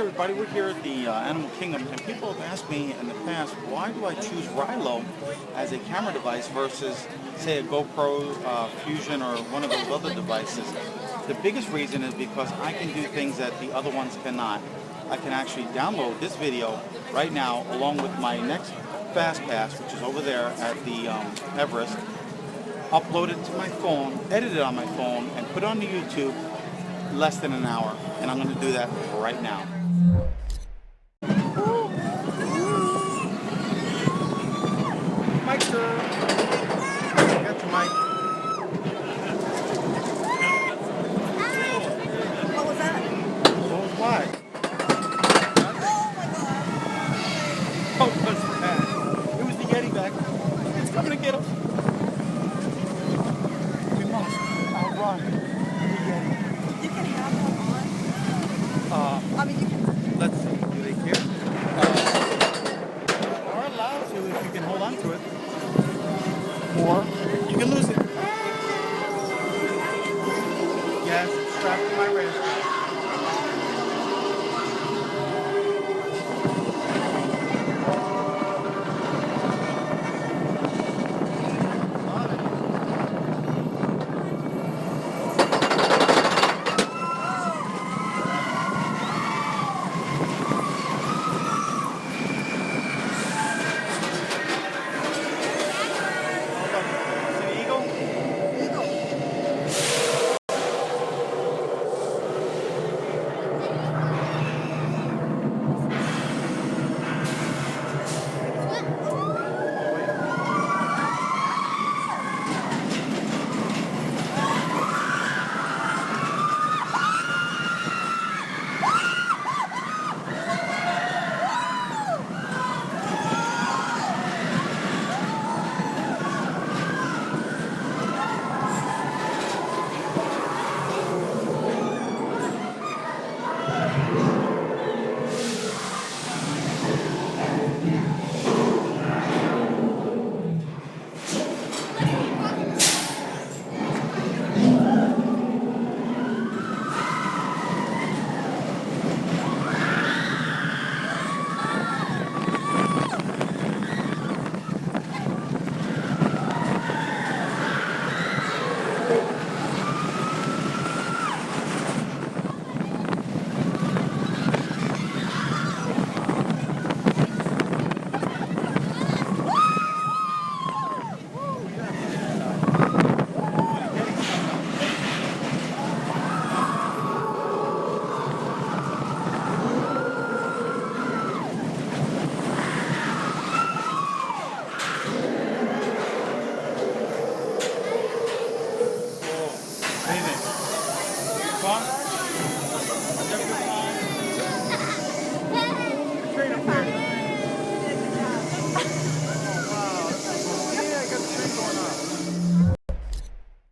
everybody, we're here at the Animal Kingdom, and people have asked me in the past, why do I choose Rilo as a camera device versus, say, a GoPro Fusion or one of those other devices? The biggest reason is because I can do things that the other ones cannot. I can actually download this video right now along with my next FastPass, which is over there at the Everest, upload it to my phone, edit it on my phone, and put it on the YouTube less than an hour. And I'm going to do that right now. Mic, sir. Got your mic. What was that? What was what? Oh, it was bad. It was the Yeti back. It's coming to get us. We must outrun the Yeti. You can have that on. I mean, you can. Let's see. Do they care? You are allowed to if you can hold on to it. Or you can lose it. Yes, it's strapped to my wrist.